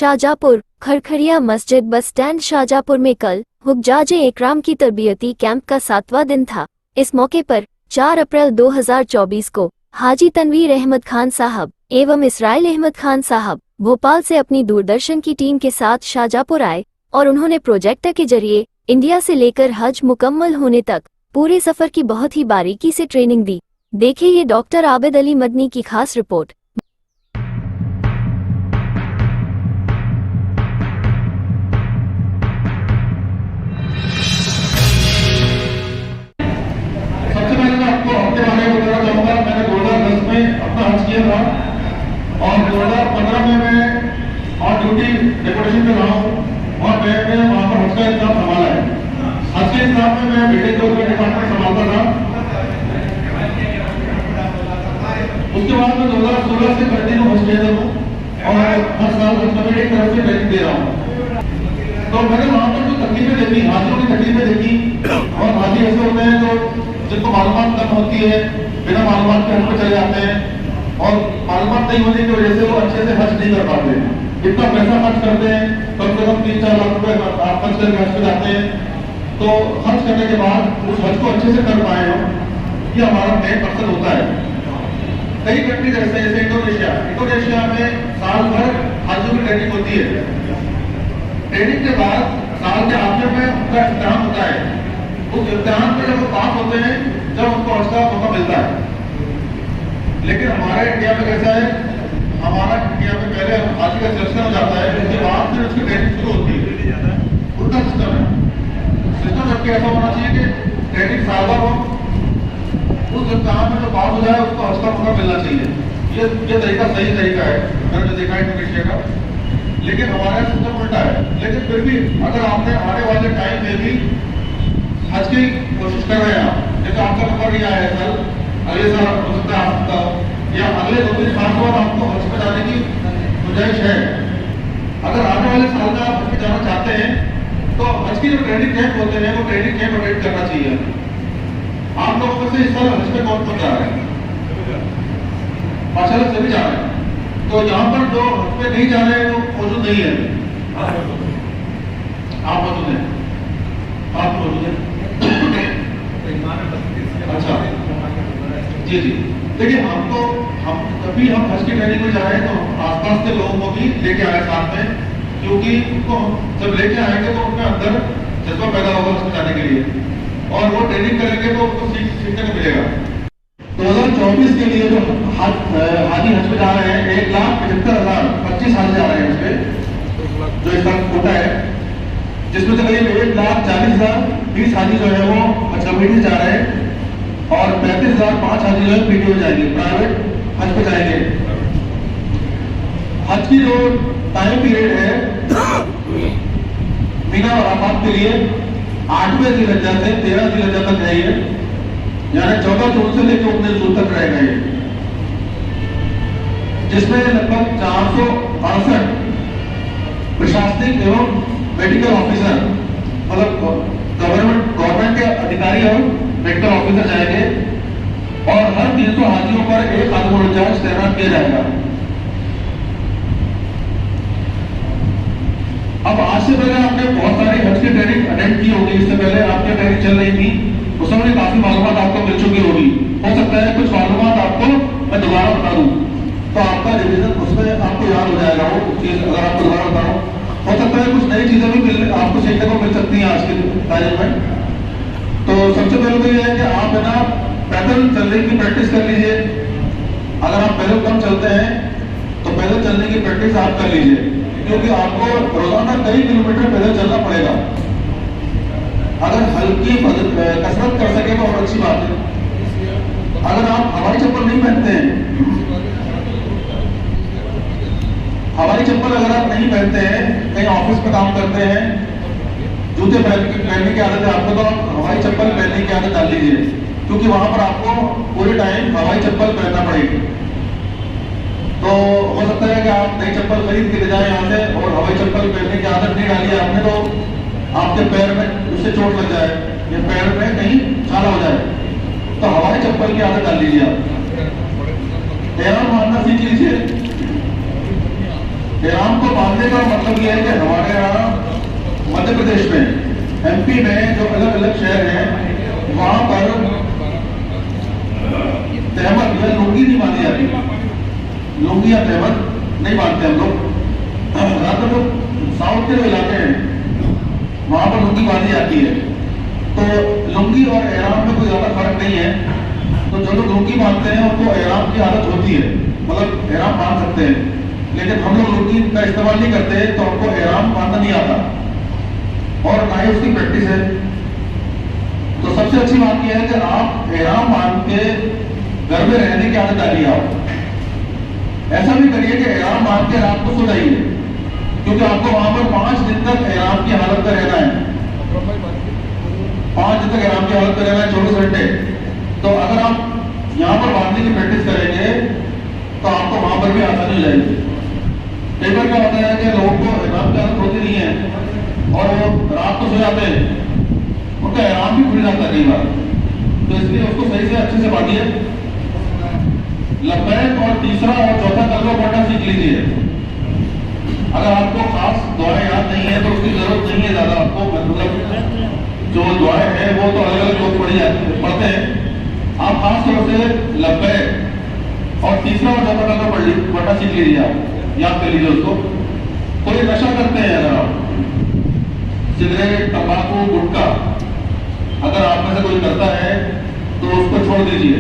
शाहजहाँपुर खरखरिया मस्जिद bus stand Shahjahanpur में कल हुज्जाज इकराम की तरबियती कैंप का 7वां दिन था। इस मौके पर 4 अप्रैल 2024 को हाजी तनवीर अहमद खान साहब एवं इसराइल अहमद खान साहब भोपाल से अपनी दूरदर्शन की टीम के साथ शाहजहाँपुर आए और उन्होंने प्रोजेक्टर के जरिए इंडिया से लेकर हज मुकम्मल होने तक पूरे सफर की बहुत ही बारीकी से ट्रेनिंग दी। देखिए ये डॉक्टर आबिद अली मदनी की खास रिपोर्ट। सबसे पहले मैं आपको अपने बारे में बताना चाहूंगा। मैंने 2010 में अपना हज किया था और 2015 में मैं ऑन ड्यूटी डेपुटेशन पे रहा हूँ और मैंने वहाँ पर हज का इंतजाम संभाला है। हज के इंतजाम में मैं बेटे को डिपार्टमेंट संभालता था। उसके बाद मैं 2016 से कंटिन्यू हज किया हूँ और हर साल हज कमेटी की तरफ से ट्रेनिंग दे रहा हूँ। तो मैंने वहाँ पर जो तकलीफें देखी, हाजियों की तकलीफें देखी, और हाजी ऐसे होते हैं जो जिनको मालूमात कम होती है, बिना मालूमात के हज पे चले जाते हैं और मालूमात नहीं होने की वजह से वो अच्छे से हज नहीं कर पाते। इतना पैसा खर्च करते हैं, कम से कम 3-4 लाख रुपए आप खर्च करके हज पे जाते हैं, तो हज करने के बाद उस हज को अच्छे से कर पाए हो, ये हमारा मेन मकसद होता है। कई कंट्रीज ऐसे जैसे इंडोनेशिया में साल भर हाजियों की ट्रेनिंग होती है। ट्रेनिंग के बाद साल के आखिर में उनका इम्तिहान होता है। उस इम्तिहान में जब वो पास होते हैं, जब उनको हज का मौका मिलता है। लेकिन हमारे इंडिया में कैसा है, हमारा इंडिया में पहले हाजी का सिलेक्शन हो जाता है, उसके बाद फिर उसकी ट्रेनिंग शुरू होती है। उल्टा सिस्टम है। सिस्टम जबकि ऐसा होना चाहिए कि ट्रेनिंग साल भर हो, उस इम्तिहान में जो पास हो जाए उसको हज का मौका मिलना चाहिए। ये तरीका सही तरीका है, मैंने जो देखा है इंडोनेशिया का। लेकिन हमारा सिस्टम उल्टा है। लेकिन फिर भी अगर आपने आने वाले टाइम में भी हज की कोशिश कर रहे हैं आप, जैसे आपका नंबर ये आया है कल, अगले साल हो सकता है आपका या अगले 2-3 साल बाद आपको हज पे जाने की गुंजाइश है। अगर आने वाले साल में आप हज पे जाना चाहते हैं तो हज की जो ट्रेनिंग कैंप होते हैं वो ट्रेनिंग कैंप अटेंड करना चाहिए। आप लोगों में से इस साल हज पे कौन जा रहे हैं? माशाल्लाह सभी जा रहे हैं। तो यहाँ पर जो हज पे नहीं जा रहे हैं वो मौजूद नहीं है। आप मौजूद हैं? आप मौजूद हैं? अच्छा जी जी। देखिए हम कभी हम हज की ट्रेनिंग में जा रहे हैं तो आसपास के लोगों को भी लेके आए साथ में, क्योंकि उनको जब लेके आएंगे तो उनके अंदर जज्बा पैदा होगा उसमें जाने के लिए, और वो ट्रेनिंग करेंगे तो उनको सीखने को मिलेगा। 2024 के लिए जो हाजी हज पे जा रहे हैं 1,75,000 25 हाजी जा रहे हैं इसमें, जो इसका कोटा है, जिसमें से करीब 1,40,000 20 हाजी जो है वो हज कमेटी जा रहे हैं और 35,000 5 हाजी जो है पीटीओ जाएंगे, प्राइवेट हज पे जाएंगे। हज की जो टाइम पीरियड है मीना और अराफात के लिए 8वें जिलहज्जा से 13 जिलहज्जा तक है, ये यानी 14 जून से लेकर 19 जून तक रहेगा ये, जिसमें लगभग 468 प्रशासनिक एवं मेडिकल ऑफिसर, मतलब गवर्नमेंट के अधिकारी और मेडिकल ऑफिसर जाएंगे और हर 300 हाजियों पर एक आदमी इंचार्ज तैनात किया जाएगा। अब आज से पहले आपने बहुत सारी हज की ट्रेनिंग अटेंड की होगी, इससे पहले आपकी ट्रेनिंग चल रही थी, उस समय काफी मालूमात आपको मिल चुकी होगी। हो सकता है कुछ मालूमात आपको मैं दोबारा बता दूं तो आपका रिवीजन उसमें आपको याद हो जाएगा वो चीज, अगर आपको दोबारा बताऊं। हो सकता है कुछ नई चीजें भी आपको सीखने को मिल सकती हैं आज की तारीख में। तो सबसे पहले तो यह है कि आप है ना पैदल चलने की प्रैक्टिस कर लीजिए। अगर आप पैदल कम चलते हैं तो पैदल चलने की प्रैक्टिस आप कर लीजिए, क्योंकि आपको रोजाना कई किलोमीटर पैदल चलना पड़ेगा। अगर हल्की कसरत कर सके तो और अच्छी बात है। अगर आप हवाई चप्पल नहीं पहनते हैं, हवाई चप्पल अगर आप नहीं पहनते हैं, कहीं ऑफिस में काम करते हैं, जूते पहनने की आदत है आपको, तो आप हवाई चप्पल पहनने की आदत डाल लीजिए, क्योंकि वहां पर आपको पूरे टाइम हवाई चप्पल पहनना पड़ेगी। तो हो सकता है कि आप नई चप्पल खरीद के ले जाए यहाँ से और हवाई चप्पल पहनने की आदत नहीं डाली आपने, तो आपके पैर में उससे चोट लग जाए या पैर में कहीं छाला हो जाए, तो हवाई चप्पल की आदत डाल लीजिए आप। एहराम मारना सीख लीजिए। एहराम को बांधने का मतलब यह है कि हमारे यहाँ मध्य प्रदेश में, एमपी में जो अलग अलग शहर हैं वहां पर तहमत या लुंगी नहीं बांधी जाती। लुंगी या तहमत नहीं बांधते हम लोग। ज्यादातर जो साउथ के जो इलाके हैं वहां पर लुंगी बांधी जाती है। तो लुंगी और एहराम में कोई ज्यादा फर्क नहीं है। तो जो लोग लुंगी बांधते हैं उनको एहराम की आदत होती है, मतलब एहराम बांध सकते हैं। लेकिन हम लोग लुंगी का इस्तेमाल नहीं करते तो हमको एहराम बांधना नहीं आता और ना ही उसकी प्रैक्टिस है। तो सबसे अच्छी बात यह है कि आप एहराम बांध के घर में रहने की आदत डालिए। आप ऐसा भी करिए कि एहराम बांध के रात को सो जाइए, क्योंकि आपको वहां पर 5 दिन तक एहराम की हालत में रहना है। 5 दिन तक एहराम की हालत में रहना है, 24 घंटे। तो अगर आप यहाँ पर बांधने की प्रैक्टिस करेंगे तो आपको वहां पर भी आसानी हो जाएगी। कई बार क्या होता है कि लोगों को एहराम की आदत होती नहीं है और वो रात को सो जाते हैं, उनका एहराम भी खुल जाता है कई बार। तो इसलिए उसको सही से अच्छे से बांधिए। लब्बैक और तीसरा और चौथा कलमा पढ़ना सीख लीजिए। अगर आपको खास दुआएं याद नहीं है तो उसकी जरूरत नहीं है ज्यादा आपको, मतलब जो दुआएं हैं वो तो अलग अलग लोग पढ़ते हैं। आप खास तौर से लब्बैक और तीसरा और चौथा कलमा पढ़ना सीख लीजिए। आप याद कर लीजिए उसको। कोई नशा करते हैं, अगर आप सिगरेट, तंबाकू, गुटखा अगर आप में से कोई करता है तो उसको छोड़ दीजिए।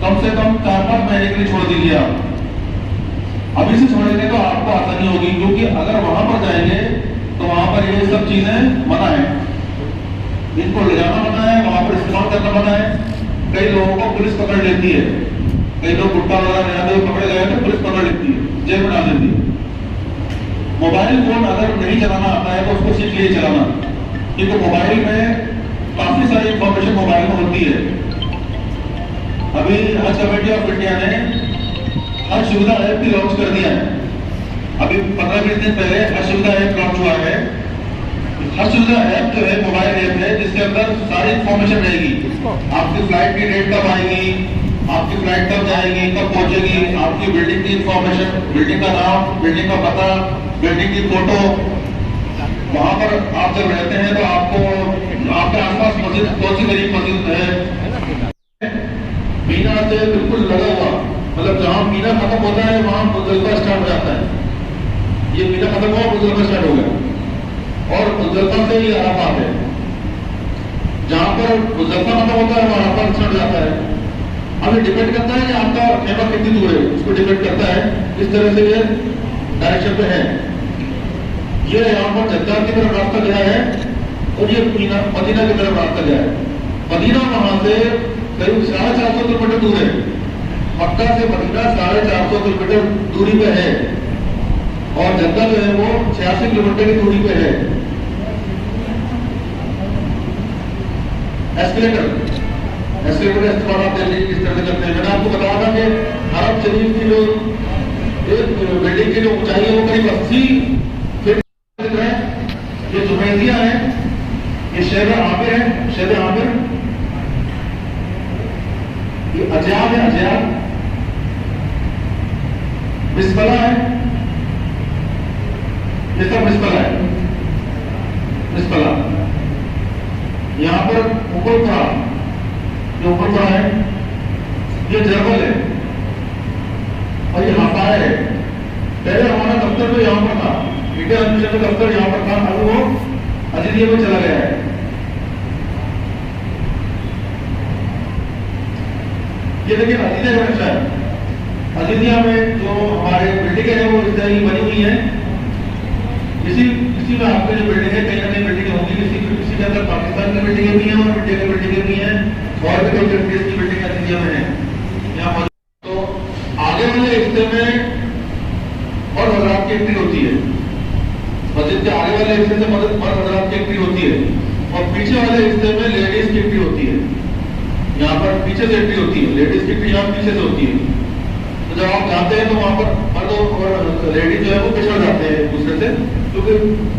कम से कम 4-5 महीने के लिए छोड़ दीजिए। आप अभी से छोड़ेंगे तो आपको आसानी होगी, क्योंकि अगर वहां पर जाएंगे तो वहां पर ये सब चीजें मना है। इनको ले जाना मना है, वहां पर इस्तेमाल करना मना है। कई लोगों को पुलिस पकड़ लेती है। कई लोग गुटखा वगैरह ले जाते हुए पकड़े गए तो पुलिस पकड़ लेती है, जेल में डाल देती है। मोबाइल फोन अगर नहीं चलाना आता है तो उसको सीख लीजिए चलाना, क्योंकि मोबाइल में काफी सारी इंफॉर्मेशन मोबाइल में होती है। अभी हज कमेटी ऑफ इंडिया ने हज सुविधा ऐप भी लॉन्च कर दिया है। अभी 15-20 दिन पहले हज सुविधा ऐप लॉन्च हुआ है। हज सुविधा ऐप जो है मोबाइल ऐप है, जिसके अंदर सारी इंफॉर्मेशन रहेगी। आपकी फ्लाइट की डेट कब आएगी, आपकी फ्लाइट कब जाएगी, कब पहुंचेगी, आपकी बिल्डिंग की इंफॉर्मेशन, बिल्डिंग का नाम, बिल्डिंग का पता, बिल्डिंग की फोटो। वहां पर आप जब रहते हैं तो आपको आपके आसपास मस्जिद, कौन सी गरीब मस्जिद है, मीना से बिल्कुल लगा हुआ, मतलब जहां मीना खत्म होता है वहां मुजल्फा स्टार्ट हो जाता है। ये मीना खत्म हुआ, मुजल्फा स्टार्ट हो गया और मुजल्फा से ही अराफात है। जहां पर मुजल्फा खत्म होता है वहां अराफात स्टार्ट हो जाता है। अब ये डिपेंड करता है कि आपका खेमा कितनी दूर है, उसको डिपेंड करता है। इस तरह से ये डायरेक्शन पे है। ये यहाँ पर जद्दा की तरफ रास्ता गया है और ये मदीना की तरफ रास्ता गया है। मदीना वहां से करीब 450 किलोमीटर दूर है। मक्का से मदीना 450 किलोमीटर दूरी पे है और जद्दा जो है वो 86 किलोमीटर की दूरी पे है। एस्केलेटर का इस्तेमाल आप दिल्ली किस तरह से करते हैं। मैंने आपको बताया था कि अरब शरीफ की जो बिल्डिंग की जो ऊंचाई है वो करीब 80 फीट है। ये जुमैदिया है, ये शहर आमिर है, शहर आमिर। ये अजयाब है, अजयाब। मिसबला है, ये सब मिसबला है, मिसबला। यहाँ पर ऊपर जो ऊपर पड़ा है ये जर्बल है और ये हाफायर है। पहले हमारा दफ्तर जो यहाँ पर था, इंडिया एडमिशन का दफ्तर यहाँ पर था, अब वो अजीजिया में चला गया है। ये देखिए अजीजिया का नक्शा है। अजीजिया में जो हमारे बिल्डिंग है वो इस तरह की बनी हुई है। इसी में आपके जो बिल्डिंग है, कई ना कई बिल्डिंगें होंगी। इसी के अंदर पाकिस्तान की बिल्डिंगें भी हैं और इंडिया की बिल्डिंगें भी हैं और भी कई कंट्रीज की बिल्डिंग अजीजिया में है। यहाँ तो आगे वाले हिस्से में और हजरात की एंट्री होती है। मस्जिद के आगे वाले हिस्से से मर्द हजरात की एंट्री होती है और पीछे वाले हिस्से में लेडीज की एंट्री होती है। यहाँ पर पीछे से एंट्री होती है, लेडीज की एंट्री यहाँ पीछे से होती है। तो जब आप जाते हैं तो वहां पर मर्द और लेडीज जो है वो पिछड़ जाते हैं एक दूसरे से, क्योंकि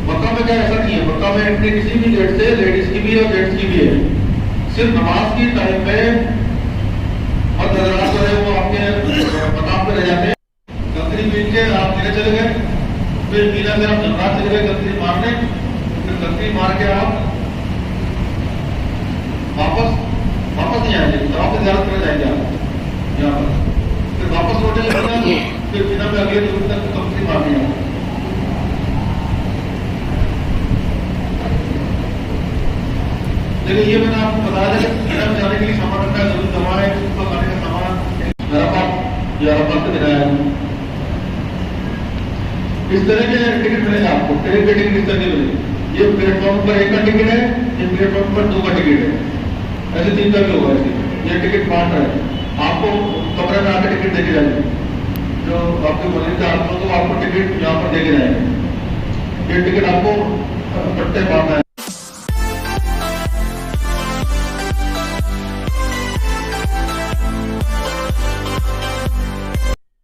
मक्का में क्या ऐसा नहीं है। मक्का में एंट्री किसी भी गेट से लेडीज की भी है और जेंट्स की भी है। सिर्फ नमाज की टाइम पे और हजरात जो है वो आपके मकाम पे रह जाते हैं। कंकरी बीन के आप नीचे चले गए, फिर मीना से आप जंगलात चले गए गंदगी मारने, फिर गंदगी मार के आप वापस नहीं आएंगे, गाँव से ज्यादा चले जाएंगे आप यहाँ पर, फिर वापस लौटे मीना, फिर मीना में अगले दिन तक गंदगी मारनी है। लेकिन ये मैंने आपको बताया था कि मीना में जाने के लिए सामान रखना है, जरूर दवाएं, उसको खाने का सामान, मेरा पास या से दिलाया है। इस तरह के टिकट मिलेगा आपको। ट्रेन के टिकट इस तरह के मिलेंगे, ये प्लेटफॉर्म पर 1 का टिकट है, ये प्लेटफॉर्म पर 2 का टिकट है, ऐसे 3 का भी होगा। ये टिकट बांट रहे हैं आपको, कमरे में आकर टिकट देके जाएंगे, जो आपके मरीज का आपको, तो आपको टिकट यहाँ पर देके जाएंगे। ये टिकट आपको पट्टे बांटना है।